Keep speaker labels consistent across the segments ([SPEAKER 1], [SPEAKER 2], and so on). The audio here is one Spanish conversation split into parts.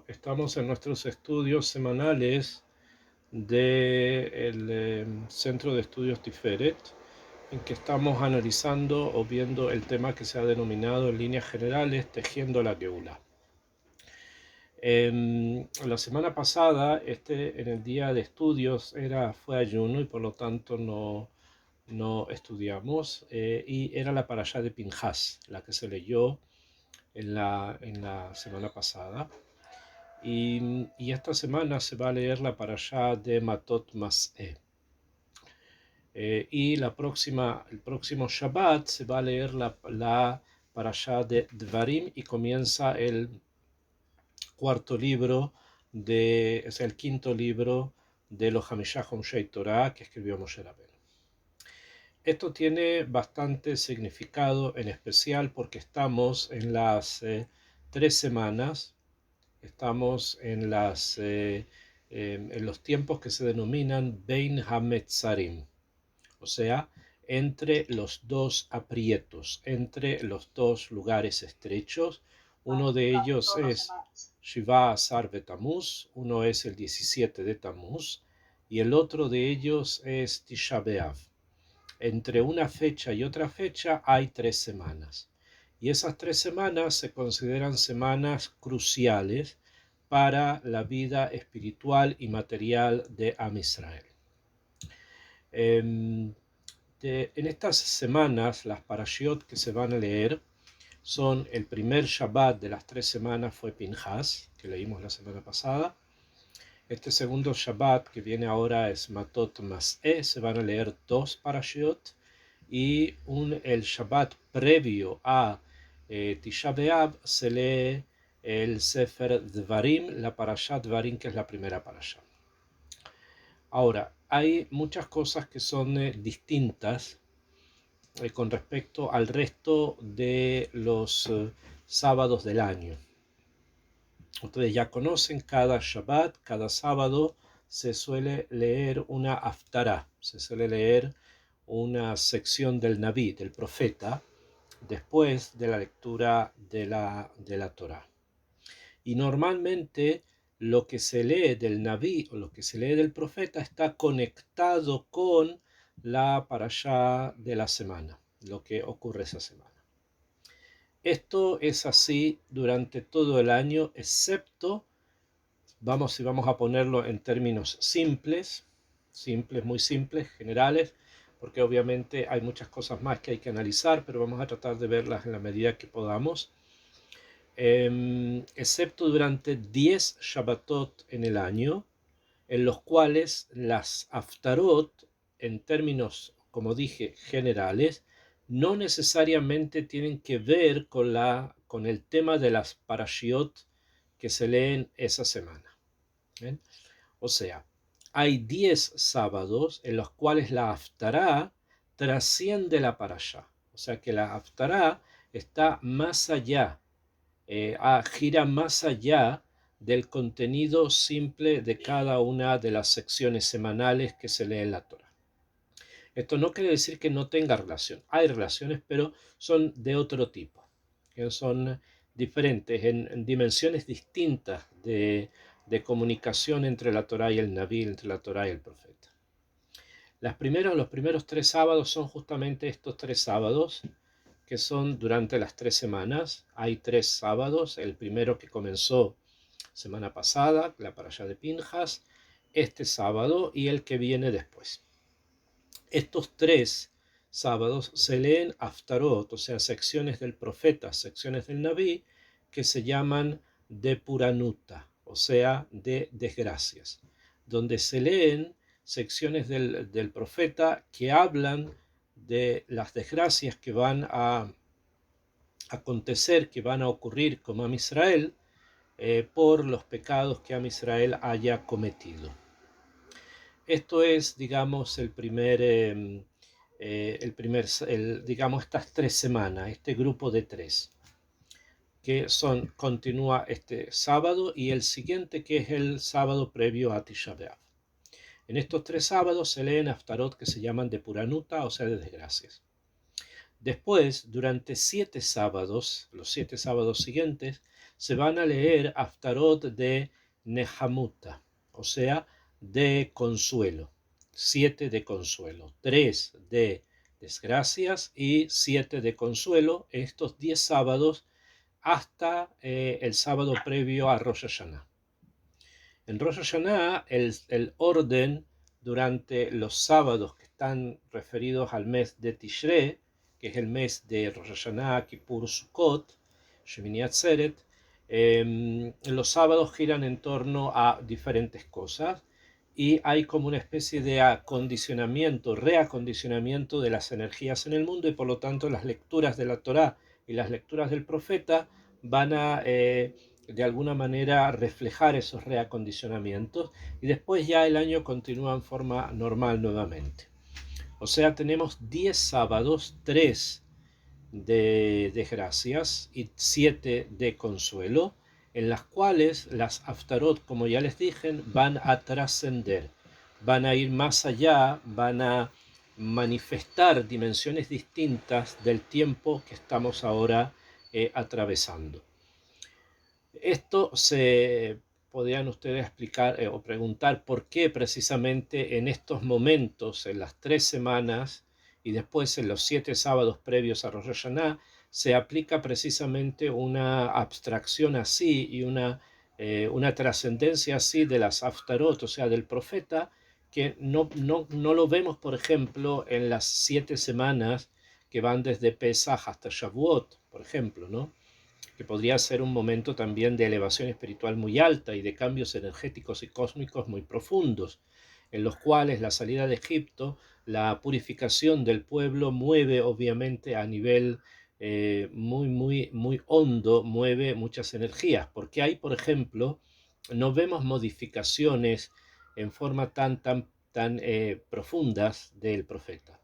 [SPEAKER 1] Estamos en nuestros estudios semanales del Centro de Estudios Tiferet, en que estamos analizando o viendo el tema que se ha denominado en líneas generales Tejiendo la Geula. La semana pasada, en el día de estudios, fue ayuno y por lo tanto no estudiamos, y era la parashá de Pinhas, la que se leyó en la semana pasada. Y esta semana se va a leer la parashá de Matot Mas'eh. Y el próximo Shabbat se va a leer la parashá de Dvarim y comienza el es el quinto libro de los Hamishah Homshei Torah que escribió Moshe Rabbeinu. Esto tiene bastante significado, en especial porque estamos en las 3 semanas. Estamos en los tiempos que se denominan Bein HaMetzarim, o sea, entre los dos aprietos, entre los dos lugares estrechos. Uno de ellos es Shiva Asar Betamuz, uno es el 17 de Tamuz, y el otro de ellos es Tisha B'Av. Entre una fecha y otra fecha hay 3 semanas. Y esas 3 semanas se consideran semanas cruciales para la vida espiritual y material de Am Israel. En estas semanas, las parashiot que se van a leer son: el primer Shabbat de las 3 semanas fue Pinhas, que leímos la semana pasada. Este segundo Shabbat que viene ahora es Matot Mas'eh, se van a leer 2 parashiot. Y el Shabbat previo a Tisha B'Av se lee el Sefer Dvarim, la parashá Dvarim, que es la primera parashá. Ahora, hay muchas cosas que son distintas con respecto al resto de los sábados del año. Ustedes ya conocen, cada Shabbat, cada sábado, se suele leer una haftará, se suele leer una sección del Naví, del profeta, después de la lectura de la Torá. Y normalmente lo que se lee del Naví o lo que se lee del profeta está conectado con la parashá de la semana, lo que ocurre esa semana. Esto es así durante todo el año, excepto, si vamos a ponerlo en términos simples, muy simples, generales, porque obviamente hay muchas cosas más que hay que analizar, pero vamos a tratar de verlas en la medida que podamos. Excepto durante 10 Shabbatot en el año, en los cuales las Haftarot, en términos, como dije, generales, no necesariamente tienen que ver con el tema de las parashiot que se leen esa semana. ¿Ven? O sea, hay 10 sábados en los cuales la Haftará trasciende la parashá. O sea que la Haftará está más allá, gira más allá del contenido simple de cada una de las secciones semanales que se lee en la Torá. Esto no quiere decir que no tenga relación. Hay relaciones, pero son de otro tipo, que son diferentes, en dimensiones distintas de comunicación entre la Torá y el Naví, entre la Torá y el profeta. Los primeros 3 sábados son justamente estos 3 sábados, que son durante las 3 semanas. Hay 3 sábados: el primero que comenzó semana pasada, la parashá de Pinhas, este sábado y el que viene después. Estos 3 sábados se leen Haftarot, o sea, secciones del profeta, secciones del Naví, que se llaman de Puranuta, o sea, de desgracias, donde se leen secciones del profeta que hablan de las desgracias que van a acontecer, que van a ocurrir con Am Israel, por los pecados que Am Israel haya cometido. Esto es, digamos, digamos, estas 3 semanas, este grupo de 3, que continúa este sábado y el siguiente, que es el sábado previo a Tisha B'Av. En estos 3 sábados se leen Haftarot que se llaman de Puranuta, o sea, de desgracias. Después, durante 7 sábados, los 7 sábados siguientes, se van a leer Haftarot de Nehamuta, o sea, de consuelo. 7 de consuelo, 3 de desgracias y 7 de consuelo, estos 10 sábados hasta el sábado previo a Rosh Hashanah. En Rosh Hashanah, el orden durante los sábados que están referidos al mes de Tishrei, que es el mes de Rosh Hashanah, Kippur, Sukkot, Shemini Atzeret, los sábados giran en torno a diferentes cosas y hay como una especie de acondicionamiento, reacondicionamiento de las energías en el mundo, y por lo tanto las lecturas de la Torá y las lecturas del profeta van a de alguna manera reflejar esos reacondicionamientos, y después ya el año continúa en forma normal nuevamente. O sea, tenemos 10 sábados, 3 de gracias y 7 de consuelo, en las cuales las Haftarot, como ya les dije, van a trascender, van a ir más allá, van a manifestar dimensiones distintas del tiempo que estamos ahora atravesando. Esto se podrían ustedes explicar o preguntar por qué precisamente en estos momentos, en las 3 semanas y después en los 7 sábados previos a Rosh Hashanah, se aplica precisamente una abstracción así y una trascendencia así de las Haftarot, o sea, del profeta, que no lo vemos, por ejemplo, en las 7 semanas que van desde Pesach hasta Shavuot, por ejemplo, ¿no? Que podría ser un momento también de elevación espiritual muy alta y de cambios energéticos y cósmicos muy profundos, en los cuales la salida de Egipto, la purificación del pueblo mueve obviamente a nivel muy hondo, mueve muchas energías, porque hay, por ejemplo, no vemos modificaciones en forma tan profundas del profeta.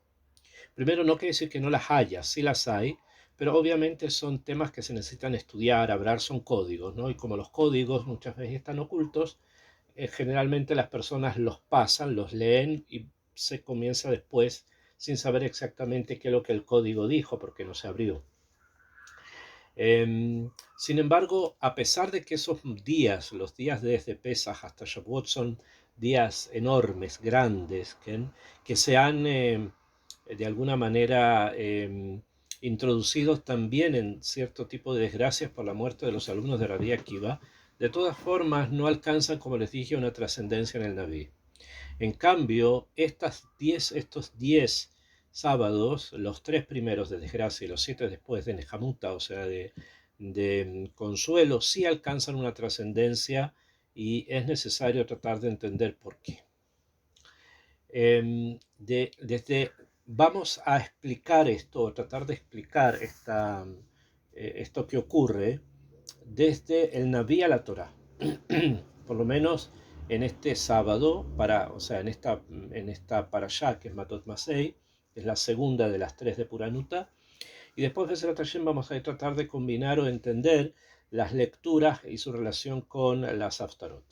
[SPEAKER 1] Primero, no quiere decir que no las haya, sí las hay, pero obviamente son temas que se necesitan estudiar, hablar, son códigos, ¿no? Y como los códigos muchas veces están ocultos, generalmente las personas los pasan, los leen y se comienza después sin saber exactamente qué es lo que el código dijo, porque no se abrió. Sin embargo, a pesar de que esos días, los días desde Pesach hasta Shavuot, son días enormes, grandes, que se han de alguna manera introducidos también en cierto tipo de desgracias por la muerte de los alumnos de Rabbi Akiva, de todas formas no alcanzan, como les dije, una trascendencia en el Naví. En cambio, estos 10 sábados, los 3 primeros de desgracia y los 7 después de Nehamuta, o sea, de consuelo, sí alcanzan una trascendencia, y es necesario tratar de entender por qué. Vamos a explicar esto, tratar de explicar esto que ocurre desde el Naví a la Torá. Por lo menos en este sábado, o sea, en esta parashá, que es Matot Masei, que es la segunda de las 3 de Puranuta, y después de Bezrat Hashem vamos a tratar de combinar o entender las lecturas y su relación con las Haftarot.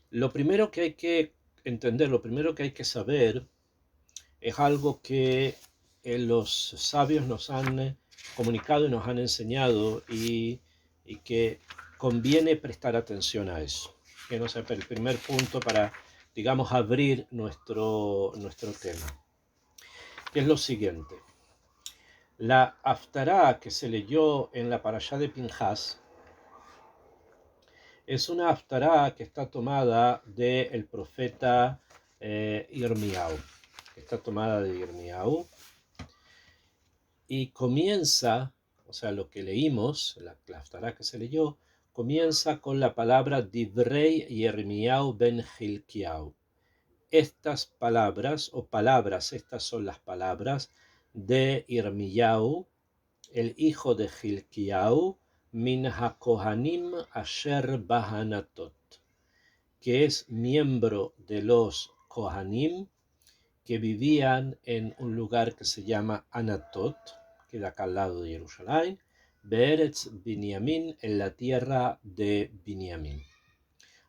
[SPEAKER 1] Lo primero que hay que entender, lo primero que hay que saber, es algo que los sabios nos han comunicado y nos han enseñado, y que conviene prestar atención a eso. Que no sea el primer punto para, digamos, abrir nuestro tema. Que es lo siguiente. La Haftará que se leyó en la parashá de Pinhas es una Haftará que está tomada del profeta Irmiau. Está tomada de Irmiau. Y comienza, o sea, lo que leímos, la Haftará que se leyó, comienza con la palabra Divrei Yirmiyahu ben Hilkiyahu. Estas palabras, estas son las palabras de Irmiyahu, el hijo de Hilkiyahu, min hakohanim asher bahanatot, que es miembro de los Kohanim que vivían en un lugar que se llama Anatot, que da acá al lado de Jerusalén, Be'eretz Binyamin, en la tierra de Binyamin.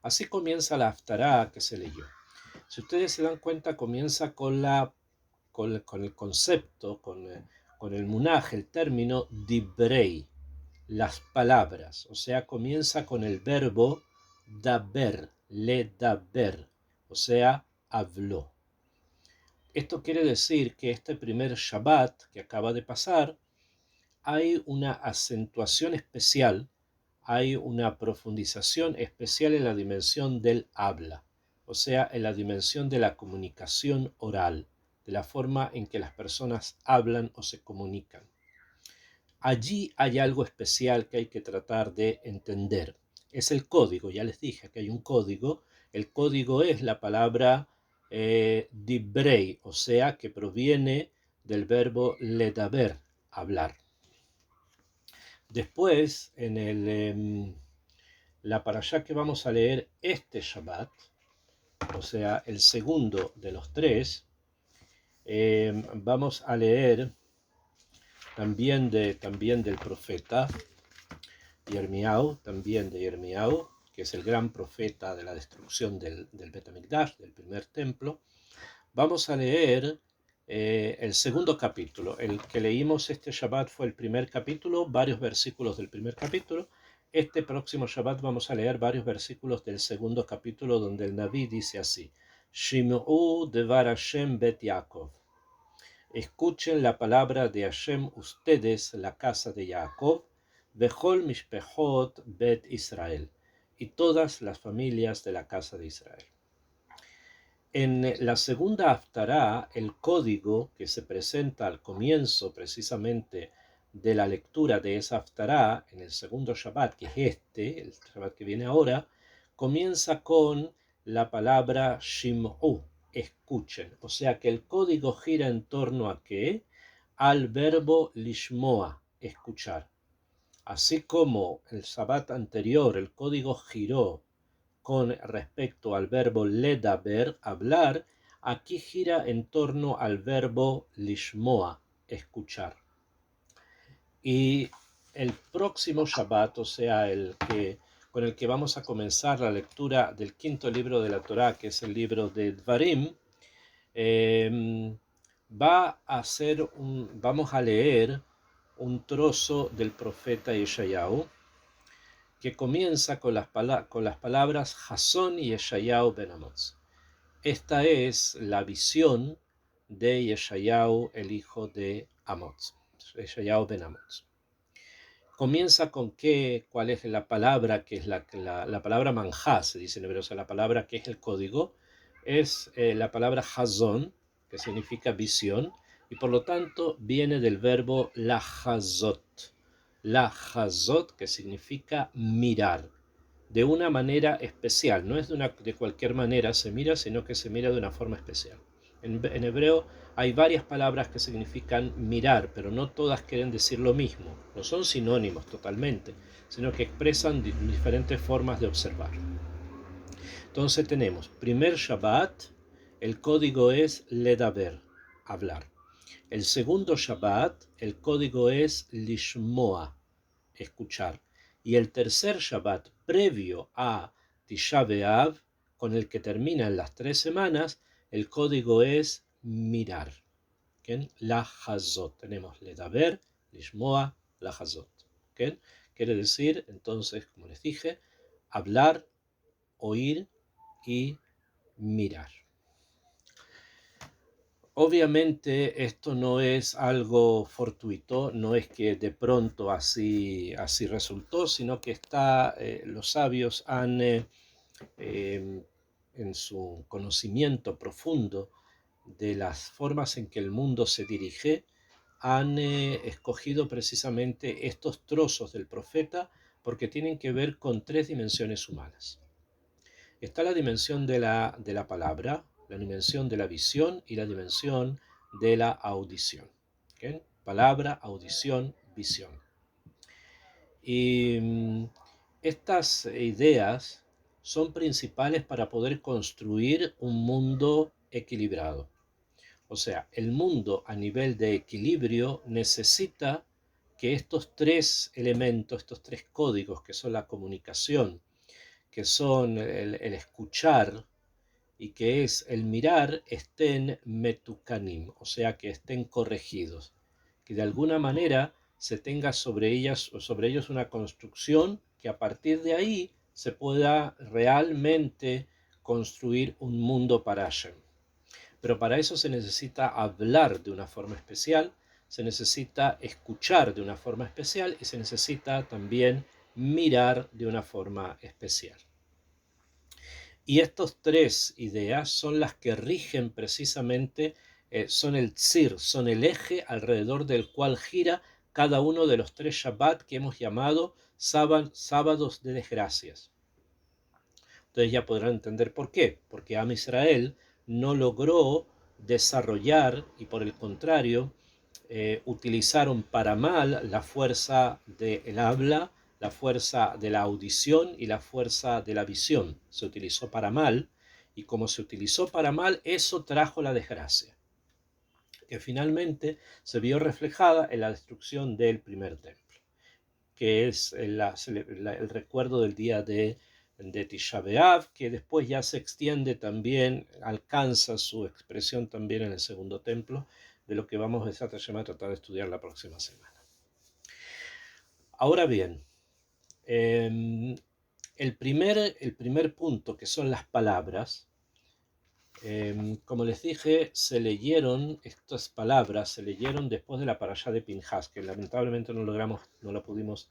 [SPEAKER 1] Así comienza la Haftará que se leyó. Si ustedes se dan cuenta, comienza con el concepto, con el munaj, el término dibrei, las palabras. O sea, comienza con el verbo daber, le daber, o sea, habló. Esto quiere decir que este primer Shabbat que acaba de pasar, hay una acentuación especial, hay una profundización especial en la dimensión del habla, o sea, en la dimensión de la comunicación oral, de la forma en que las personas hablan o se comunican. Allí hay algo especial que hay que tratar de entender. Es el código, ya les dije que hay un código. El código es la palabra dibrei, o sea, que proviene del verbo ledaber, hablar. Después, la parashá que vamos a leer este Shabbat, o sea, el segundo de los tres, vamos a leer también del profeta Yirmiyahu, también de Yirmiyahu, que es el gran profeta de la destrucción del Bet HaMikdash, del primer templo. Vamos a leer el segundo capítulo. El que leímos este Shabbat fue el primer capítulo, varios versículos del primer capítulo. Este próximo Shabbat vamos a leer varios versículos del segundo capítulo, donde el Naví dice así: Shim'u devar Hashem bet Yaakov. Escuchen la palabra de Hashem ustedes, la casa de Jacob, Bechol Mishpechot Bet Israel, y todas las familias de la casa de Israel. En la segunda Haftará, el código que se presenta al comienzo precisamente de la lectura de esa Haftará, en el segundo Shabbat, que es el Shabbat que viene ahora, comienza con la palabra Shim'u, escuchen. O sea que el código gira en torno a ¿qué? Al verbo lishmoa, escuchar. Así como el Shabbat anterior el código giró con respecto al verbo ledaber, hablar, aquí gira en torno al verbo lishmoa, escuchar. Y el próximo Shabbat, o sea, con el que vamos a comenzar la lectura del quinto libro de la Torá, que es el libro de Dvarim, vamos a leer un trozo del profeta Yeshayahu, que comienza con las palabras Jasón y Yeshayahu ben Amoz. Esta es la visión de Yeshayahu, el hijo de Amoz, Yeshayahu ben Amoz. Comienza con cuál es la palabra, que es la palabra manjá, se dice en hebreo, o sea, la palabra que es el código, es la palabra hazón, que significa visión, y por lo tanto viene del verbo lahazot. Lahazot, que significa mirar, de una manera especial, no es de cualquier manera se mira, sino que se mira de una forma especial. En hebreo hay varias palabras que significan mirar, pero no todas quieren decir lo mismo, no son sinónimos totalmente, sino que expresan diferentes formas de observar. Entonces tenemos, primer Shabbat, el código es ledaber, hablar. El segundo Shabbat, el código es lishmoa, escuchar. Y el tercer Shabbat, previo a Tisha B'Av, con el que terminan las 3 semanas, el código es mirar. ¿Okay? La Hazot. Tenemos ledaber, lishmoa, la Hazot. ¿Okay? Quiere decir, entonces, como les dije, hablar, oír y mirar. Obviamente esto no es algo fortuito, no es que de pronto así resultó, sino que los sabios han, en su conocimiento profundo de las formas en que el mundo se dirige, han escogido precisamente estos trozos del profeta porque tienen que ver con 3 dimensiones humanas. Está la dimensión de la palabra, la dimensión de la visión y la dimensión de la audición. ¿Okay? Palabra, audición, visión. Y estas ideas son principales para poder construir un mundo equilibrado. O sea, el mundo a nivel de equilibrio necesita que estos 3 elementos, estos 3 códigos que son la comunicación, que son el escuchar, y que es el mirar, estén metukanim, o sea, que estén corregidos, que de alguna manera se tenga sobre ellas o sobre ellos una construcción que a partir de ahí se pueda realmente construir un mundo para Hashem. Pero para eso se necesita hablar de una forma especial, se necesita escuchar de una forma especial y se necesita también mirar de una forma especial. Y estas tres ideas son las que rigen precisamente, son el tzir, son el eje alrededor del cual gira cada uno de los tres Shabbat que hemos llamado sábados de desgracias. Entonces ya podrán entender por qué. Porque Am Israel no logró desarrollar y por el contrario utilizaron para mal la fuerza del habla, la fuerza de la audición y la fuerza de la visión. Se utilizó para mal y como se utilizó para mal, eso trajo la desgracia, que finalmente se vio reflejada en la destrucción del primer templo, que es el recuerdo del día de Tisha B'Av, que después ya se extiende también, alcanza su expresión también en el segundo templo, de lo que vamos a tratar de estudiar la próxima semana. Ahora bien, el primer punto, que son las palabras, como les dije, se leyeron estas palabras, se leyeron después de la parashá de Pinhas, que lamentablemente no la pudimos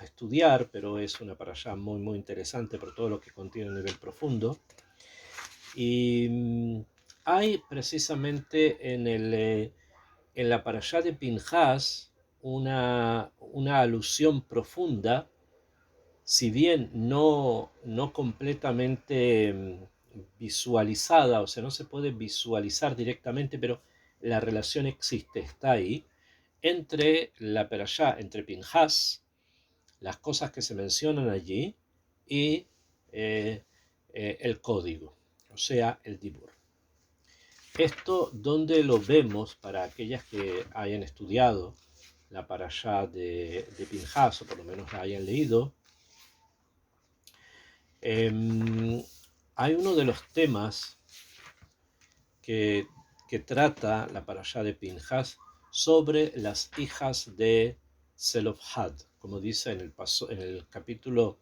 [SPEAKER 1] estudiar, pero es una parashá muy, muy interesante por todo lo que contiene a nivel profundo. Y hay precisamente en la parashá de Pinhas una alusión profunda, si bien no completamente visualizada, o sea, no se puede visualizar directamente, pero la relación existe, está ahí, entre la parashá, entre Pinhas, las cosas que se mencionan allí, y el código, o sea, el dibur. Esto, ¿dónde lo vemos para aquellas que hayan estudiado la parashá de Pinhas, o por lo menos la hayan leído? Hay uno de los temas que trata la parashá de Pinhas sobre las hijas de Zelofhad, como dice en el capítulo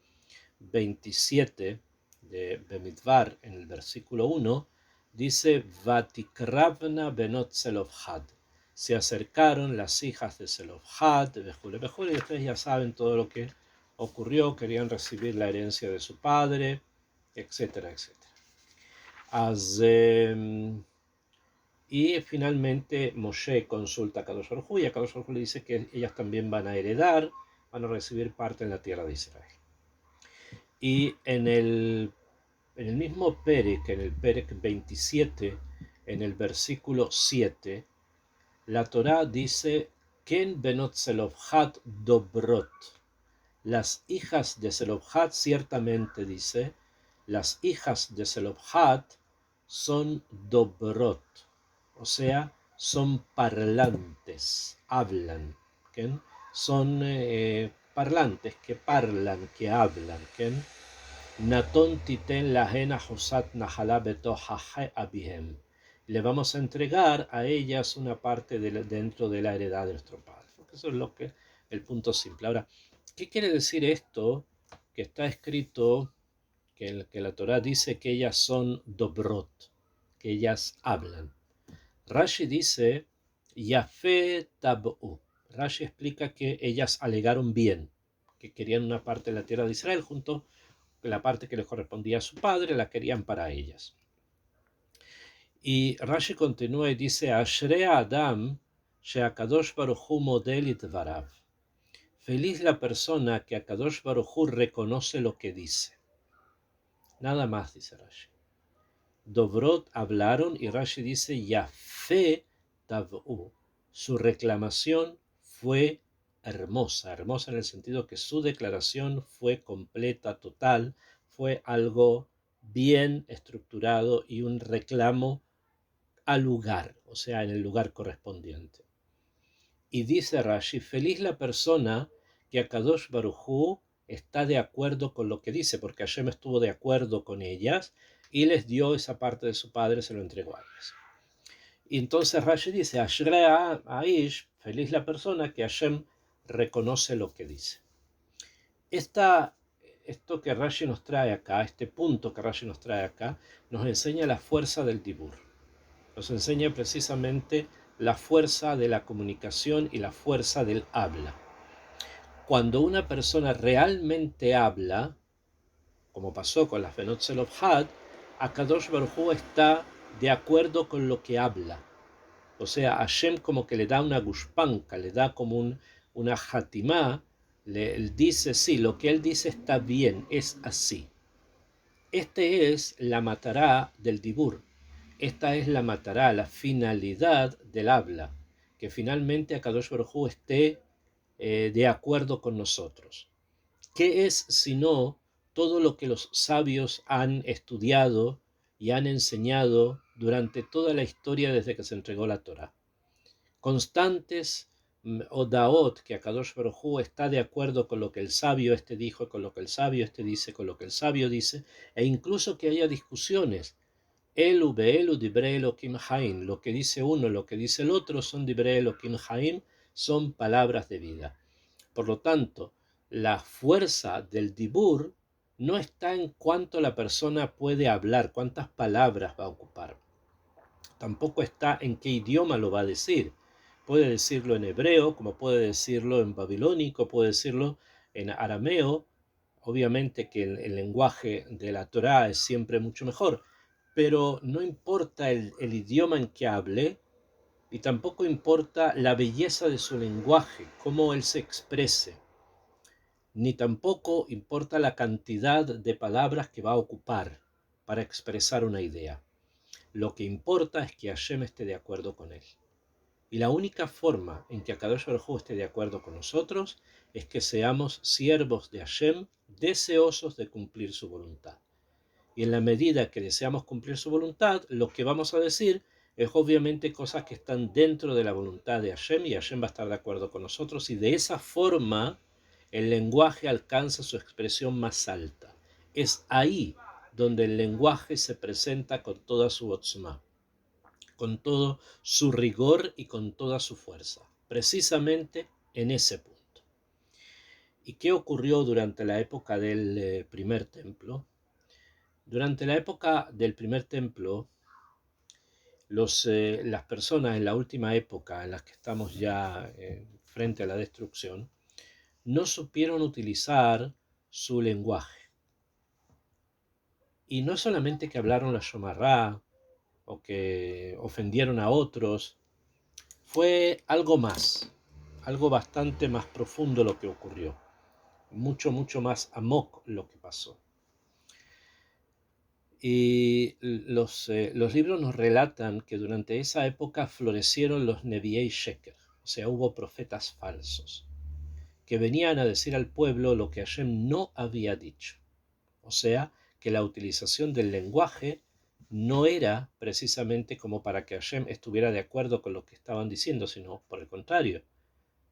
[SPEAKER 1] 27 de Bemidbar, en el versículo 1, dice: Vatikravna benot Zelofhad. Se acercaron las hijas de Zelofhad, y ustedes ya saben todo lo que ocurrió, querían recibir la herencia de su padre, etcétera, etcétera. Y finalmente Moshe consulta a Kadosh Baruj Hu, y a Kadosh Baruj Hu le dice que ellas también van a heredar, van a recibir parte en la tierra de Israel. Y en el mismo Perek, en el Perek 27, en el versículo 7, la Torá dice: Ken benot Zelofhad dobrot. Las hijas de Zelofhad, ciertamente dice, las hijas de Zelofhad son dobrot, o sea, son parlantes, hablan, ¿okay? Son parlantes, que parlan, que hablan, ¿okay? Naton titen lahen ahosat nahalá betohaje abihem. Le vamos a entregar a ellas una parte dentro de la heredad de nuestro padre. Eso es lo que el punto simple. Ahora, ¿qué quiere decir esto que está escrito, que la Torá dice que ellas son dobrot, que ellas hablan? Rashi dice Yafé tab'u. Rashi explica que ellas alegaron bien, que querían una parte de la tierra de Israel junto con la parte que les correspondía a su padre, la querían para ellas. Y Rashi continúa y dice: Ashrei Adam she'akadosh baruch hu model itvarav. Feliz la persona que Akadosh Baruj Hu reconoce lo que dice. Nada más, dice Rashi. Dobrot hablaron, y Rashi dice Yafé tab'u. Su reclamación fue hermosa, hermosa en el sentido que su declaración fue completa, total, fue algo bien estructurado y un reclamo al lugar, o sea, en el lugar correspondiente. Y dice Rashi: feliz la persona que Akadosh Baruj Hu está de acuerdo con lo que dice, porque Hashem estuvo de acuerdo con ellas, y les dio esa parte de su padre, se lo entregó a ellos. Y entonces Rashi dice, Ashrei Aish, feliz la persona que Hashem reconoce lo que dice. Esto que Rashi nos trae acá, este punto que Rashi nos trae acá, nos enseña la fuerza del dibur. Nos enseña precisamente la fuerza de la comunicación y la fuerza del habla. Cuando una persona realmente habla, como pasó con las Benot Zelofhad, Akadosh Baruj Hu está de acuerdo con lo que habla. O sea, Hashem como que le da una gushpanka, le da como una hatimá, él dice, sí, lo que él dice está bien, es así. Este es la matará del dibur. Esta es la matará, la finalidad del habla, que finalmente Akadosh Baruj Hu esté de acuerdo con nosotros. ¿Qué es sino todo lo que los sabios han estudiado y han enseñado durante toda la historia desde que se entregó la Torá? Constantes odaot, que Akadosh Baruj Hu está de acuerdo con lo que el sabio este dijo, con lo que el sabio este dice, con lo que el sabio dice, e incluso que haya discusiones. Elu beelu dibrei Elokim Haim, lo que dice uno, lo que dice el otro son dibrei Elokim Haim, son palabras de vida. Por lo tanto, la fuerza del dibur no está en cuánto la persona puede hablar, cuántas palabras va a ocupar. Tampoco está en qué idioma lo va a decir. Puede decirlo en hebreo, como puede decirlo en babilónico, puede decirlo en arameo. Obviamente que el lenguaje de la Torá es siempre mucho mejor, pero no importa el idioma en que hable, y tampoco importa la belleza de su lenguaje, cómo él se exprese, ni tampoco importa la cantidad de palabras que va a ocupar para expresar una idea. Lo que importa es que Hashem esté de acuerdo con él. Y la única forma en que Akadosh Baruj Hu esté de acuerdo con nosotros es que seamos siervos de Hashem, deseosos de cumplir su voluntad. Y en la medida que deseamos cumplir su voluntad, lo que vamos a decir es obviamente cosas que están dentro de la voluntad de Hashem, y Hashem va a estar de acuerdo con nosotros, y de esa forma el lenguaje alcanza su expresión más alta. Es ahí donde el lenguaje se presenta con toda su otzma, con todo su rigor y con toda su fuerza, precisamente en ese punto. ¿Y qué ocurrió durante la época del primer templo? Durante la época del primer templo, las personas en la última época, en las que estamos ya frente a la destrucción, no supieron utilizar su lenguaje. Y no solamente que hablaron la Shomará o que ofendieron a otros, fue algo más, algo bastante más profundo lo que ocurrió. Mucho, mucho más amok lo que pasó. Y los libros nos relatan que durante esa época florecieron los Neviei Sheker, o sea, hubo profetas falsos, que venían a decir al pueblo lo que Hashem no había dicho. O sea, que la utilización del lenguaje no era precisamente como para que Hashem estuviera de acuerdo con lo que estaban diciendo, sino por el contrario.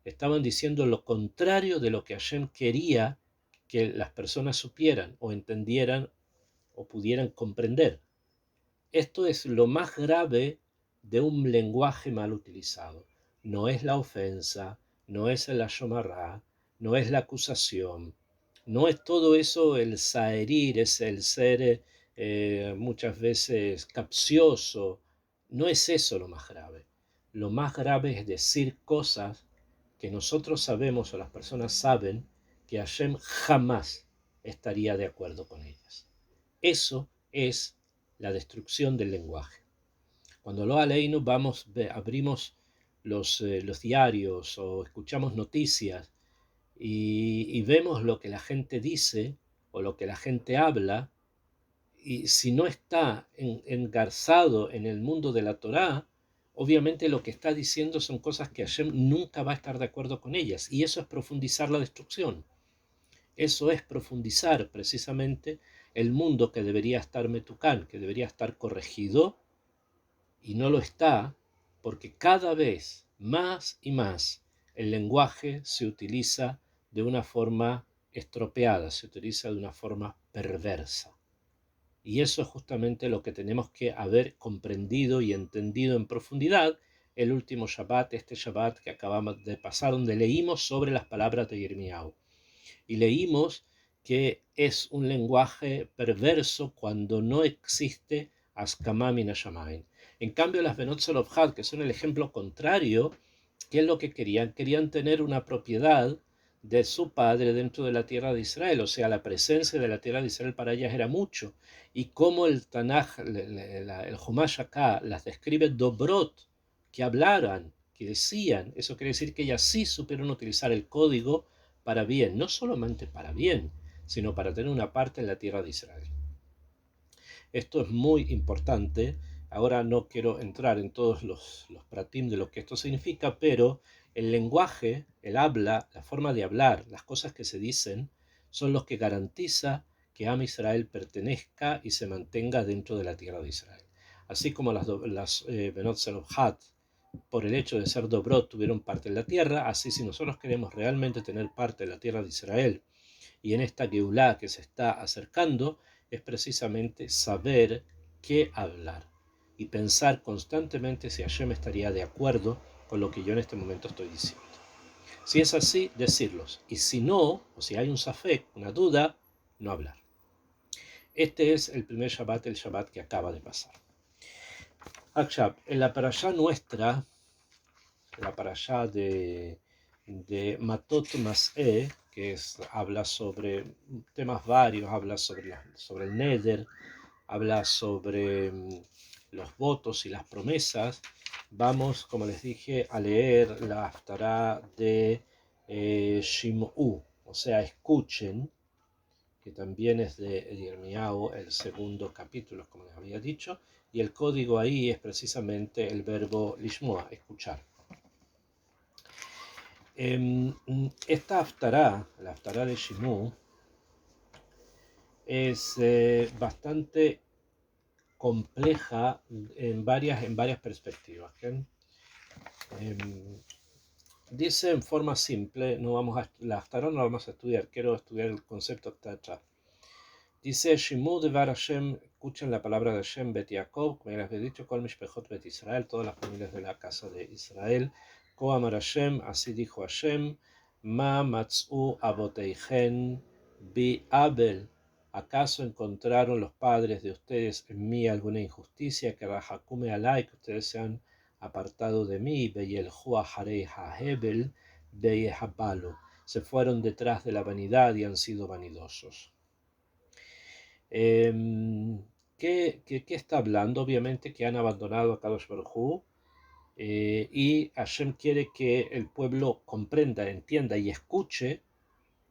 [SPEAKER 1] Estaban diciendo lo contrario de lo que Hashem quería que las personas supieran o entendieran o pudieran comprender. Esto es lo más grave de un lenguaje mal utilizado. No es la ofensa, no es el ashomará, no es la acusación, no es todo eso el saherir, es el ser muchas veces capcioso. No es eso lo más grave. Lo más grave es decir cosas que nosotros sabemos o las personas saben que Hashem jamás estaría de acuerdo con ellas. Eso es la destrucción del lenguaje. Cuando lo aleinu abrimos los diarios o escuchamos noticias y vemos lo que la gente dice o lo que la gente habla, y si no está engarzado en el mundo de la Torá, obviamente lo que está diciendo son cosas que Hashem nunca va a estar de acuerdo con ellas, y eso es profundizar la destrucción. Eso es profundizar precisamente el mundo que debería estar metucán, que debería estar corregido, y no lo está, porque cada vez más y más el lenguaje se utiliza de una forma estropeada, se utiliza de una forma perversa. Y eso es justamente lo que tenemos que haber comprendido y entendido en profundidad el último Shabbat, este Shabbat que acabamos de pasar, donde leímos sobre las palabras de Yirmiyahu. Y leímos que es un lenguaje perverso cuando no existe Askama min hashamayim. En cambio, las Benot Zelofhad, que son el ejemplo contrario, ¿qué es lo que querían? Querían tener una propiedad de su padre dentro de la tierra de Israel, o sea, la presencia de la tierra de Israel para ellas era mucho. Y como el Tanaj, el Humash acá, las describe Dobrot, que hablaran, que decían, eso quiere decir que ellas sí supieron utilizar el código para bien, no solamente para bien, sino para tener una parte en la tierra de Israel. Esto es muy importante. Ahora no quiero entrar en todos los pratim de lo que esto significa, pero el lenguaje, el habla, la forma de hablar, las cosas que se dicen, son los que garantiza que Am Israel pertenezca y se mantenga dentro de la tierra de Israel. Así como las Benot Zelofhad, por el hecho de ser Dobrot, tuvieron parte en la tierra, así si nosotros queremos realmente tener parte en la tierra de Israel, y en esta Geulá que se está acercando, es precisamente saber qué hablar y pensar constantemente si Hashem estaría de acuerdo con lo que yo en este momento estoy diciendo. Si es así, decirlos. Y si no, o si hay un safek, una duda, no hablar. Este es el primer Shabbat, el Shabbat que acaba de pasar. Akshab, en la parashá nuestra, la parashá de Matot Mas'eh, que habla sobre temas varios, habla sobre el Neder, habla sobre los votos y las promesas. Vamos, como les dije, a leer la Haftará de Shim'u, o sea, escuchen, que también es de Yirmiyahu, el segundo capítulo, como les había dicho, y el código ahí es precisamente el verbo lishmoa, escuchar. Esta Haftará, la Haftará de Shim'u, es bastante compleja en varias perspectivas. ¿Okay? Dice en forma simple, la Haftará no la vamos a estudiar, quiero estudiar el concepto que está atrás. Dice, Shimu Devar Hashem, escuchen la palabra de Hashem, Bet Yaakov, como ya les había dicho, Kol Mishpechot Bet Israel, todas las familias de la casa de Israel. Ko Amar Hashem, así dijo Hashem, Ma Matzu Aboteichen Bi Abel, ¿acaso encontraron los padres de ustedes en mí alguna injusticia? Que Rahakume Alai, que ustedes se han apartado de mí, Beyelhu Aharei Hahebel, Beyehabalo, se fueron detrás de la vanidad y han sido vanidosos. ¿Qué está hablando? Obviamente que han abandonado a Kadosh Baruj Hu, y Hashem quiere que el pueblo comprenda, entienda y escuche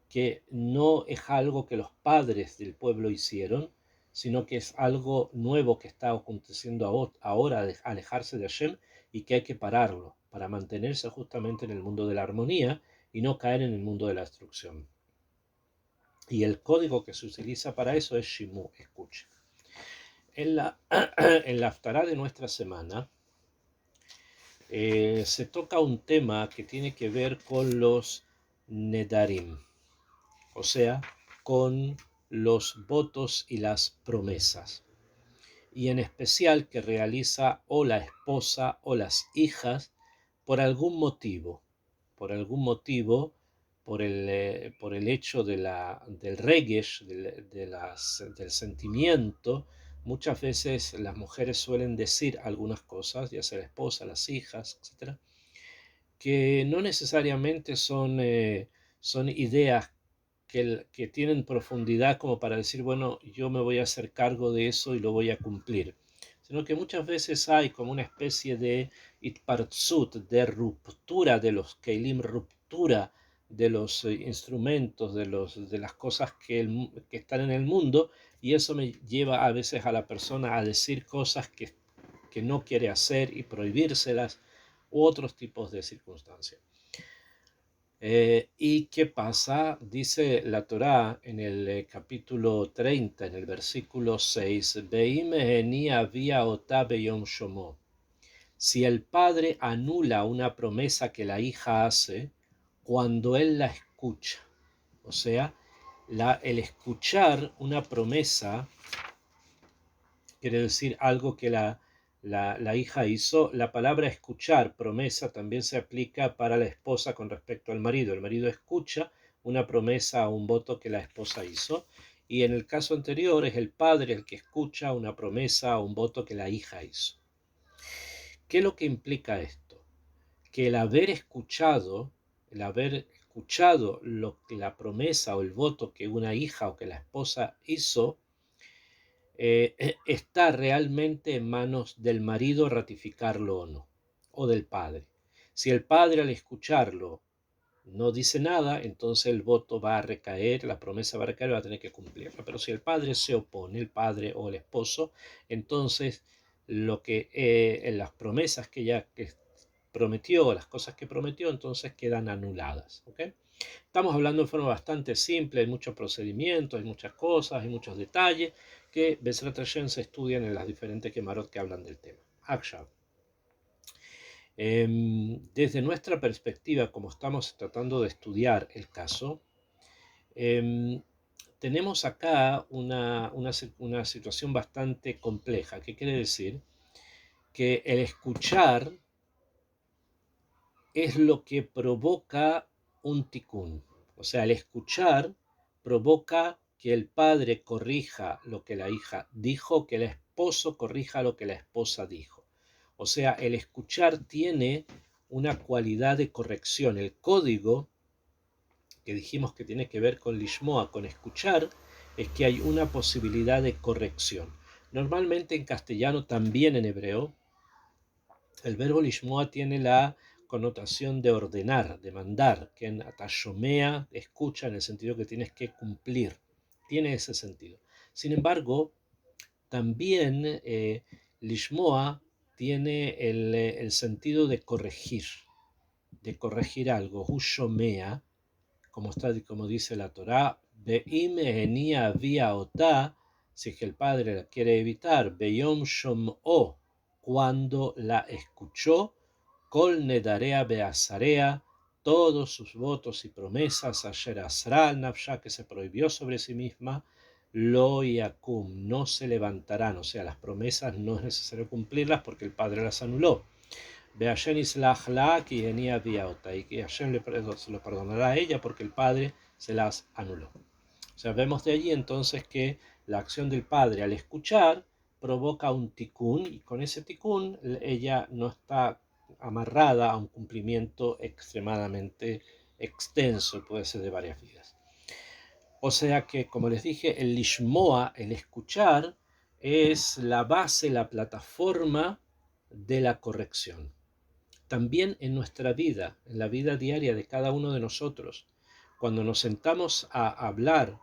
[SPEAKER 1] que no es algo que los padres del pueblo hicieron, sino que es algo nuevo que está aconteciendo ahora, de alejarse de Hashem, y que hay que pararlo para mantenerse justamente en el mundo de la armonía y no caer en el mundo de la destrucción. Y el código que se utiliza para eso es Shimu, escuche. En la Haftará de nuestra semana se toca un tema que tiene que ver con los Nedarim, o sea, con los votos y las promesas, y en especial que realiza o la esposa o las hijas por algún motivo, por algún motivo, por el hecho del regesh, del sentimiento. Muchas veces las mujeres suelen decir algunas cosas, ya sea la esposa, las hijas, etcétera, que no necesariamente son ideas que tienen profundidad como para decir, bueno, yo me voy a hacer cargo de eso y lo voy a cumplir, sino que muchas veces hay como una especie de itpartsut, de ruptura de los keilim, ruptura de los instrumentos, de las cosas que están en el mundo, y eso me lleva a veces a la persona a decir cosas que no quiere hacer y prohibírselas u otros tipos de circunstancias. ¿Y qué pasa? Dice la Torá en el capítulo 30, en el versículo 6, si el padre anula una promesa que la hija hace cuando él la escucha, o sea, el escuchar una promesa quiere decir algo que la hija hizo. La palabra escuchar, promesa, también se aplica para la esposa con respecto al marido. El marido escucha una promesa o un voto que la esposa hizo, y en el caso anterior es el padre el que escucha una promesa o un voto que la hija hizo. ¿Qué es lo que implica esto? Que el haber escuchado la promesa o el voto que una hija o que la esposa hizo, está realmente en manos del marido ratificarlo o no, o del padre. Si el padre al escucharlo no dice nada, entonces el voto va a recaer, la promesa va a recaer y va a tener que cumplirla. Pero si el padre se opone, el padre o el esposo, entonces las promesas que prometió, las cosas que prometió, entonces quedan anuladas. ¿Okay? Estamos hablando de forma bastante simple, hay muchos procedimientos, hay muchas cosas, hay muchos detalles que Bezrat Hashem se estudian en las diferentes Gemarot que hablan del tema. Akshav. Desde nuestra perspectiva, como estamos tratando de estudiar el caso, tenemos acá una situación bastante compleja, que quiere decir que el escuchar es lo que provoca un tikkun. O sea, el escuchar provoca que el padre corrija lo que la hija dijo, que el esposo corrija lo que la esposa dijo. O sea, el escuchar tiene una cualidad de corrección. El código que dijimos que tiene que ver con lishmoa, con escuchar, es que hay una posibilidad de corrección. Normalmente en castellano, también en hebreo, el verbo lishmoa tiene la connotación de ordenar, de mandar, que en atashomea, escucha, en el sentido que tienes que cumplir. Tiene ese sentido. Sin embargo, también lishmoa tiene el sentido de corregir algo. Hushomea, como dice la Torá, Be'im enia via ota, si es que el padre la quiere evitar, Beyom shom'o, cuando la escuchó, Kol nedarea beasarea, todos sus votos y promesas, Asher asra al nafsha, que se prohibió sobre sí misma, lo yakum, no se levantarán, o sea, las promesas no es necesario cumplirlas porque el padre las anuló. Be'ashem islachla ki enia viaota, y que Hashem se lo perdonará a ella porque el padre se las anuló. O sea, vemos de allí entonces que la acción del padre al escuchar provoca un tikkun, y con ese tikkun ella no está amarrada a un cumplimiento extremadamente extenso, puede ser de varias vidas. O sea que, como les dije, el lishmoa, el escuchar, es la base, la plataforma de la corrección. También en nuestra vida, en la vida diaria de cada uno de nosotros, cuando nos sentamos a hablar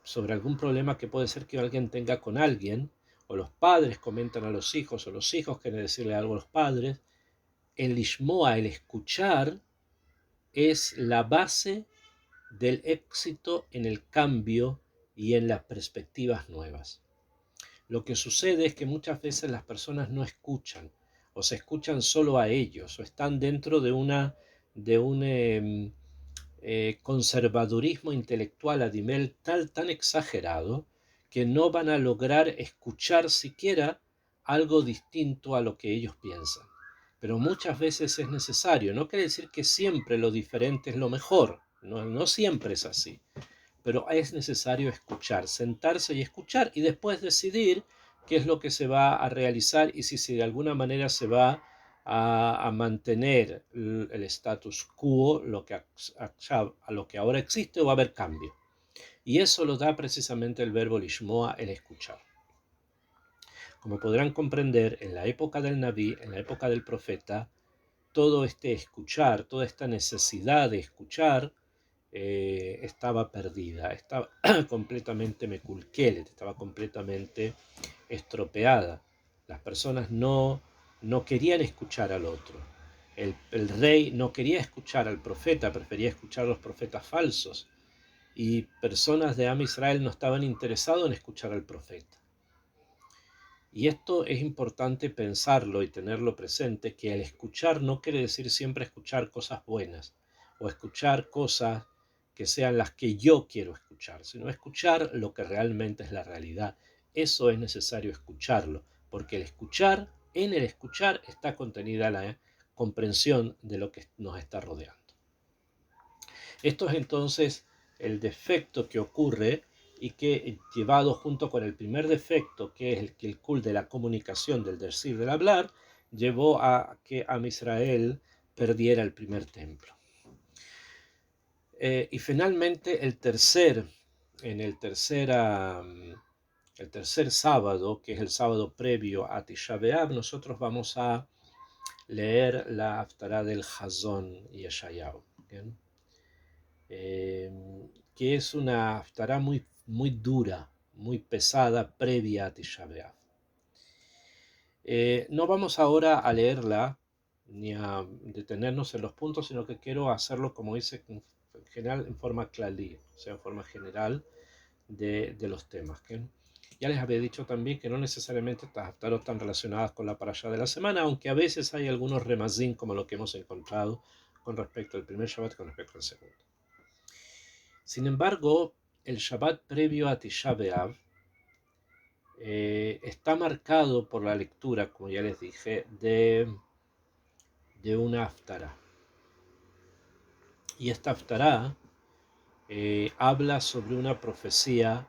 [SPEAKER 1] sobre algún problema que puede ser que alguien tenga con alguien, o los padres comentan a los hijos, o los hijos quieren decirle algo a los padres, el lishmoa, el escuchar, es la base del éxito en el cambio y en las perspectivas nuevas. Lo que sucede es que muchas veces las personas no escuchan, o se escuchan solo a ellos, o están dentro de un conservadurismo intelectual a nivel tan exagerado que no van a lograr escuchar siquiera algo distinto a lo que ellos piensan. Pero muchas veces es necesario. No quiere decir que siempre lo diferente es lo mejor. No siempre es así. Pero es necesario escuchar, sentarse y escuchar y después decidir qué es lo que se va a realizar y si de alguna manera se va a mantener el status quo, a lo que ahora existe, o va a haber cambio. Y eso lo da precisamente el verbo lishmoa, el escuchar. Como podrán comprender, en la época del Naví, en la época del profeta, todo este escuchar, toda esta necesidad de escuchar, estaba perdida, estaba completamente meculkelet, estaba completamente estropeada. Las personas no querían escuchar al otro. El rey no quería escuchar al profeta, prefería escuchar a los profetas falsos. Y personas de Am Israel no estaban interesados en escuchar al profeta. Y esto es importante pensarlo y tenerlo presente, que el escuchar no quiere decir siempre escuchar cosas buenas o escuchar cosas que sean las que yo quiero escuchar, sino escuchar lo que realmente es la realidad Eso es necesario escucharlo, porque en el escuchar está contenida la comprensión de lo que nos está rodeando. Esto es entonces el defecto que ocurre y que, llevado junto con el primer defecto, que es el kilkul de la comunicación, del decir, del hablar, llevó a que Am Israel perdiera el primer templo. Y finalmente el tercer sábado, que es el sábado previo a Tisha B'Av, nosotros vamos a leer la Haftará del Hazón Yeshayahu, ¿bien? Que es una Haftará muy, muy dura, muy pesada, previa a Tisha B'Av. No vamos ahora a leerla ni a detenernos en los puntos, sino que quiero hacerlo, como dice, en general, en forma clalí, o sea, en forma general de los temas. ¿Okay? Ya les había dicho también que no necesariamente estas haftarot están relacionadas con la parashá de la semana, aunque a veces hay algunos remazín, como lo que hemos encontrado con respecto al primer Shabbat con respecto al segundo. Sin embargo, el Shabbat previo a Tisha B'Av está marcado por la lectura, como ya les dije, de una haftará. Y esta haftará habla sobre una profecía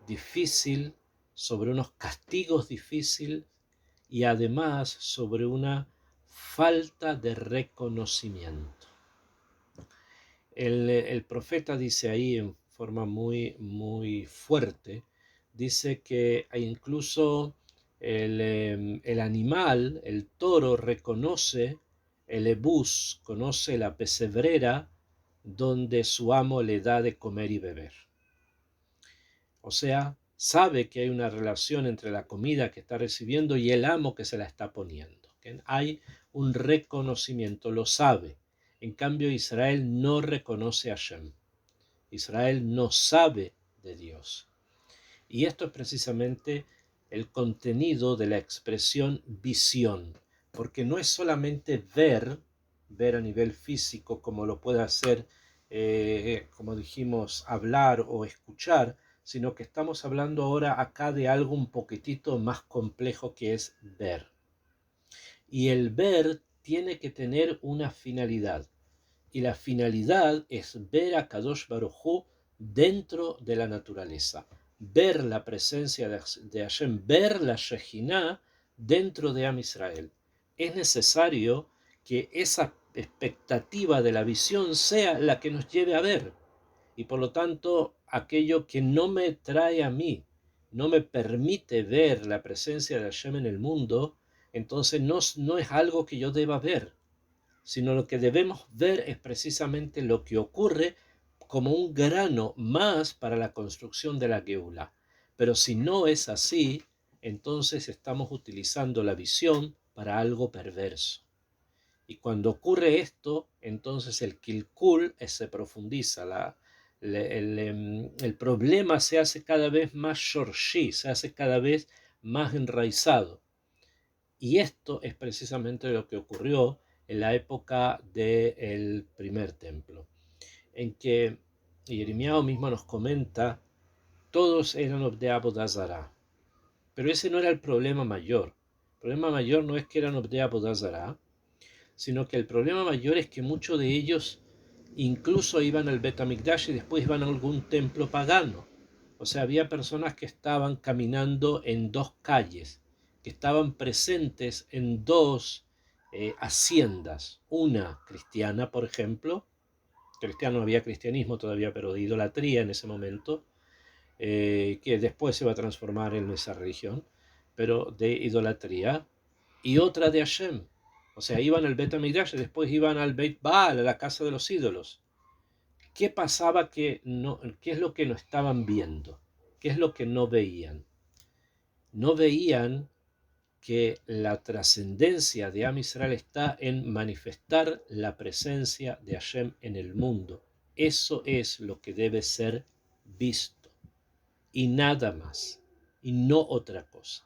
[SPEAKER 1] difícil, sobre unos castigos difíciles y además sobre una falta de reconocimiento. El profeta dice ahí en forma muy, muy fuerte, dice que incluso el animal, el toro, reconoce el ebús, conoce la pesebrera donde su amo le da de comer y beber. O sea, sabe que hay una relación entre la comida que está recibiendo y el amo que se la está poniendo. Hay un reconocimiento, lo sabe. En cambio, Israel no reconoce a Hashem. Israel no sabe de Dios. Y esto es precisamente el contenido de la expresión visión, porque no es solamente ver a nivel físico como lo puede hacer, como dijimos, hablar o escuchar, sino que estamos hablando ahora acá de algo un poquitito más complejo que es ver. Y el ver tiene que tener una finalidad. Y la finalidad es ver a Kadosh Baruj Hu dentro de la naturaleza. Ver la presencia de Hashem, ver la Shejinah dentro de Am Israel. Es necesario que esa expectativa de la visión sea la que nos lleve a ver. Y por lo tanto, aquello que no me trae a mí, no me permite ver la presencia de Hashem en el mundo, entonces no es algo que yo deba ver, sino lo que debemos ver es precisamente lo que ocurre como un grano más para la construcción de la Geula. Pero si no es así, entonces estamos utilizando la visión para algo perverso. Y cuando ocurre esto, entonces el kilkul se profundiza, el problema se hace cada vez más shorshi, se hace cada vez más enraizado. Y esto es precisamente lo que ocurrió en la época del primer templo, en que Yirmiyahu mismo nos comenta, todos eran de Avodah Zará, pero ese no era el problema mayor. El problema mayor no es que eran de Avodah Zará, sino que el problema mayor es que muchos de ellos incluso iban al Bet HaMikdash y después iban a algún templo pagano. O sea, había personas que estaban caminando en dos calles, que estaban presentes en dos haciendas, una cristiana, por ejemplo, cristiano, no había cristianismo todavía, pero de idolatría en ese momento, que después se va a transformar en esa religión, pero de idolatría, y otra de Hashem. O sea, iban al Bet HaMikdash y después iban al Beit Baal, a la casa de los ídolos. ¿Qué pasaba qué es lo que no estaban viendo? ¿Qué es lo que no veían? No veían que la trascendencia de Am Israel está en manifestar la presencia de Hashem en el mundo. Eso es lo que debe ser visto y nada más, y no otra cosa.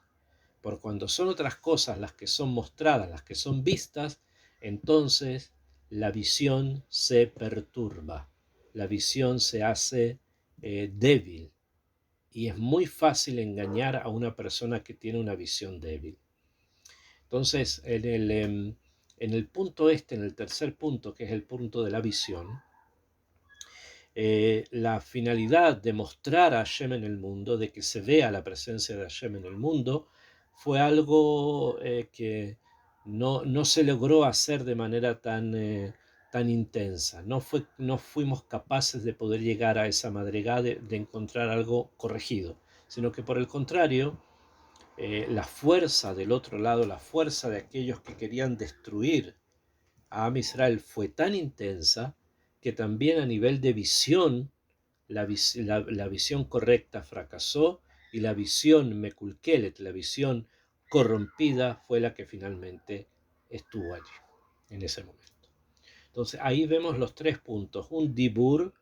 [SPEAKER 1] Por cuando son otras cosas las que son mostradas, las que son vistas, entonces la visión se perturba, la visión se hace débil y es muy fácil engañar a una persona que tiene una visión débil. Entonces, en el punto en el tercer punto, que es el punto de la visión, la finalidad de mostrar a Hashem en el mundo, de que se vea la presencia de Hashem en el mundo, fue algo que no se logró hacer de manera tan intensa. No fuimos capaces de poder llegar a esa madrigada de encontrar algo corregido, sino que por el contrario, la fuerza del otro lado, la fuerza de aquellos que querían destruir a Am Israel fue tan intensa que también a nivel de visión, la visión correcta fracasó y la visión Mekulkelet, la visión corrompida, fue la que finalmente estuvo allí, en ese momento. Entonces ahí vemos los tres puntos. Un Dibur,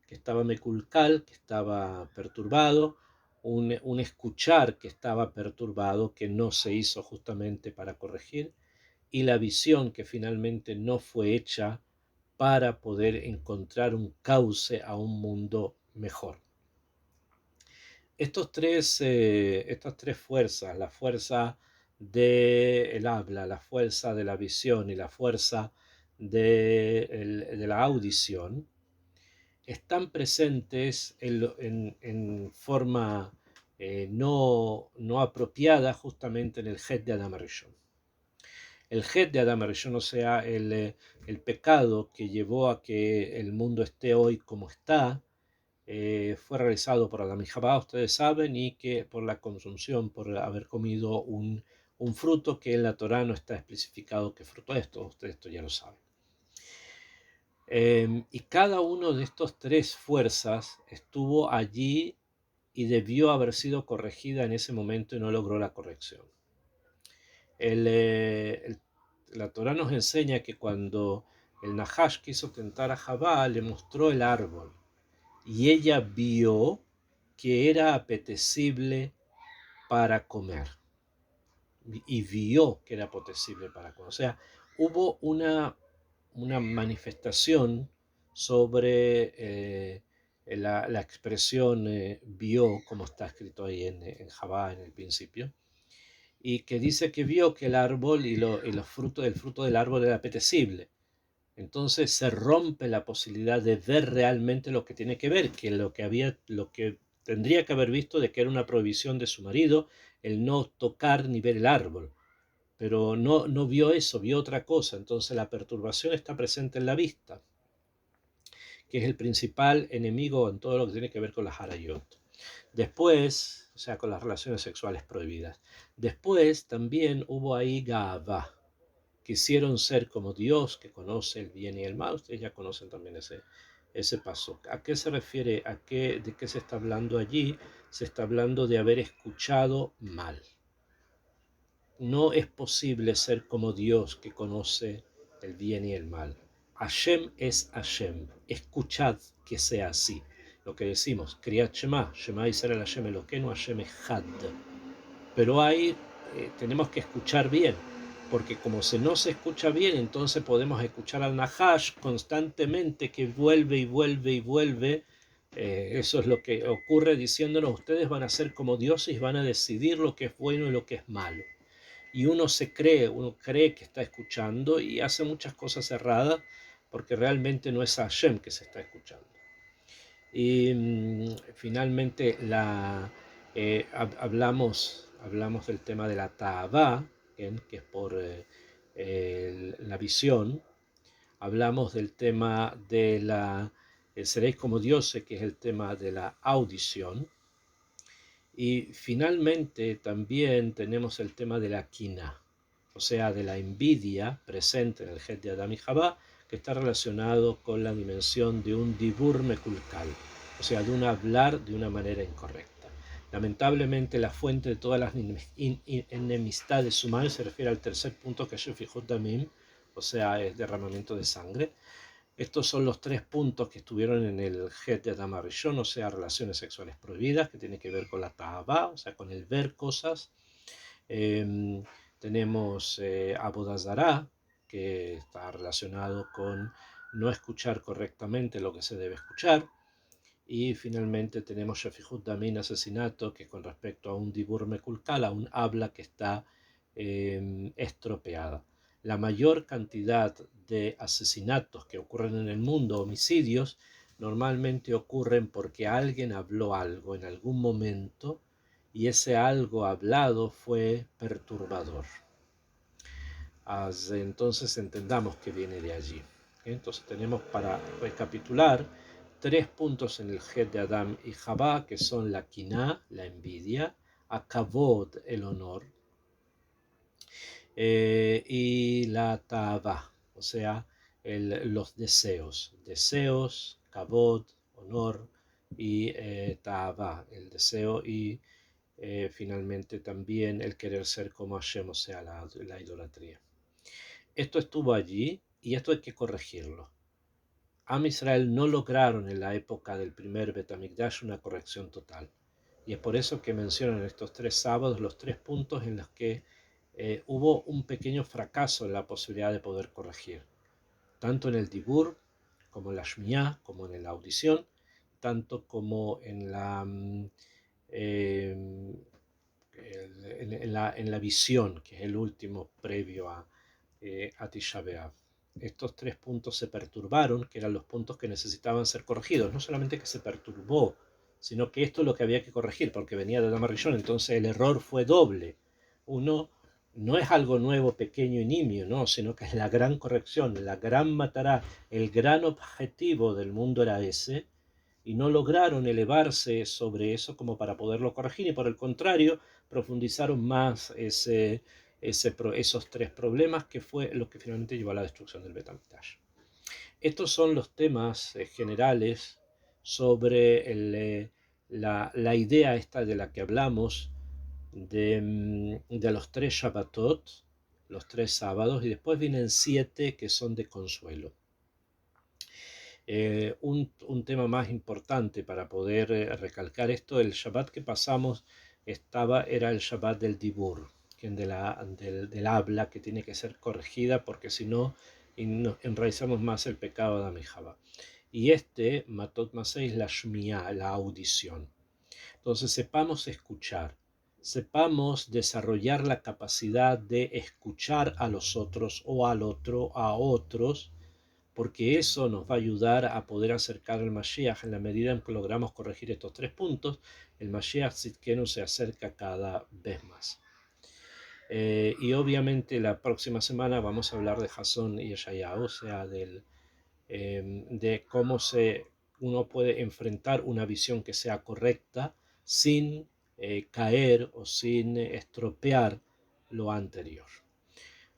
[SPEAKER 1] que estaba Mekulkal, que estaba perturbado. Un escuchar que estaba perturbado, que no se hizo justamente para corregir. Y la visión que finalmente no fue hecha para poder encontrar un cauce a un mundo mejor. Estas tres fuerzas, la fuerza del habla, la fuerza de la visión y la fuerza de la audición, están presentes en forma no apropiada justamente en el Het de Adam Rishon. El Het de Adam Rishon, o sea, el pecado que llevó a que el mundo esté hoy como está, fue realizado por Adán y Jabá, ustedes saben, y que por la consunción, por haber comido un fruto que en la Torá no está especificado qué fruto es, todos ustedes esto ya lo saben. Y cada uno de estos tres fuerzas estuvo allí y debió haber sido corregida en ese momento y no logró la corrección. La Torá nos enseña que cuando el Nahash quiso tentar a Jabá, le mostró el árbol y ella vio que era apetecible para comer y vio que era apetecible para comer. O sea, hubo una manifestación sobre la expresión vio, como está escrito ahí en Jabá en el principio, y que dice que vio que el árbol y el fruto del árbol era apetecible. Entonces se rompe la posibilidad de ver realmente lo que tiene que ver, que lo que tendría que haber visto de que era una prohibición de su marido, el no tocar ni ver el árbol. Pero no vio eso, vio otra cosa. Entonces la perturbación está presente en la vista, que es el principal enemigo en todo lo que tiene que ver con la harayot. Después, o sea, con las relaciones sexuales prohibidas. Después también hubo ahí Gavá. Quisieron ser como Dios, que conoce el bien y el mal. Ustedes ya conocen también ese paso. ¿A qué se refiere? ¿De qué se está hablando allí? Se está hablando de haber escuchado mal. No es posible ser como Dios, que conoce el bien y el mal. Hashem es Hashem. Escuchad que sea así. Lo que decimos, Kriyat Shema, Shema Yisrael Hashem Elokeinu, Hashem Echad. Pero tenemos que escuchar bien, porque como no se escucha bien, entonces podemos escuchar al Nahash constantemente, que vuelve y vuelve y vuelve. Eso es lo que ocurre, diciéndonos: ustedes van a ser como dioses y van a decidir lo que es bueno y lo que es malo. Y uno cree que está escuchando y hace muchas cosas erradas, porque realmente no es a Hashem que se está escuchando. Y finalmente hablamos del tema de la ta'avá, que es por la visión. Hablamos del tema de seréis como dioses, que es el tema de la audición. Y finalmente también tenemos el tema de la quina, o sea, de la envidia presente en el Het de Adam y Jabá, que está relacionado con la dimensión de un dibur mekulkal, o sea, de un hablar de una manera incorrecta. Lamentablemente, la fuente de todas las enemistades humanas se refiere al tercer punto, que es Shefijut Damim, o sea, es derramamiento de sangre. Estos son los tres puntos que estuvieron en el Het de Adam Rishon, o sea, relaciones sexuales prohibidas, que tiene que ver con la ta'avá, o sea, con el ver cosas. Tenemos Avodah Zará, que está relacionado con no escuchar correctamente lo que se debe escuchar. Y finalmente tenemos Shefihut Damin, asesinato, que con respecto a un Dibur Mekulkal, a un habla que está estropeada. La mayor cantidad de asesinatos que ocurren en el mundo, homicidios, normalmente ocurren porque alguien habló algo en algún momento y ese algo hablado fue perturbador. Entonces entendamos que viene de allí. Entonces tenemos, para recapitular, 3 puntos en el Het de Adán y Jabá, que son la quiná, la envidia, akavod, el honor, y la ta'avá, o sea, los deseos, kavod, honor, y ta'avá, el deseo, y finalmente también el querer ser como Hashem, o sea, la idolatría. Esto estuvo allí y esto hay que corregirlo. Am Israel no lograron en la época del primer Betamikdash una corrección total. Y es por eso que mencionan estos 3 sábados los 3 puntos en los que hubo un pequeño fracaso en la posibilidad de poder corregir. Tanto en el Dibur, como en la Shmiá, como en la audición, tanto como en la visión, que es el último previo a Tisha B'Av. Estos 3 puntos se perturbaron, que eran los puntos que necesitaban ser corregidos. No solamente que se perturbó, sino que esto es lo que había que corregir, porque venía de Adán Rishon, entonces el error fue doble. Uno, no es algo nuevo, pequeño y nimio, no, sino que es la gran corrección, la gran matará, el gran objetivo del mundo era ese, y no lograron elevarse sobre eso como para poderlo corregir, y por el contrario, profundizaron más esos 3 problemas, que fue lo que finalmente llevó a la destrucción del Beit HaMikdash. Estos son los temas generales sobre la idea esta de la que hablamos, de los 3 Shabbatot, los 3 sábados, y después vienen 7 que son de consuelo. Un tema más importante para poder recalcar esto: el Shabbat que pasamos era el Shabbat del Dibur, del habla, que tiene que ser corregida, porque si no enraizamos más el pecado de Adán y Jabá. Y Matot Masei, es la Shmiá, la audición. Entonces sepamos escuchar, sepamos desarrollar la capacidad de escuchar a los otros, o al otro, a otros, porque eso nos va a ayudar a poder acercar al Mashiach. En la medida en que logramos corregir estos 3 puntos, el Mashiach Tzidkenu se acerca cada vez más. Y obviamente la próxima semana vamos a hablar de Jasón y Yeshayahu, o sea, de cómo uno puede enfrentar una visión que sea correcta sin caer o sin estropear lo anterior.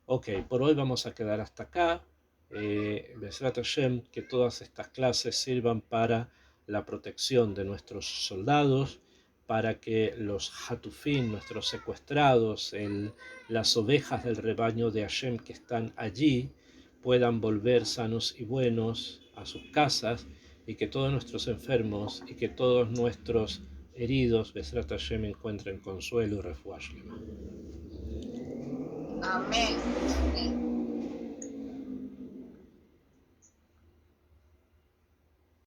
[SPEAKER 1] Ok, por hoy vamos a quedar hasta acá. Bezrat Hashem, que todas estas clases sirvan para la protección de nuestros soldados, para que los hatufin, nuestros secuestrados, las ovejas del rebaño de Hashem que están allí, puedan volver sanos y buenos a sus casas, y que todos nuestros enfermos y que todos nuestros heridos, Bezrat Hashem, encuentren consuelo y refuerzo.
[SPEAKER 2] Amén.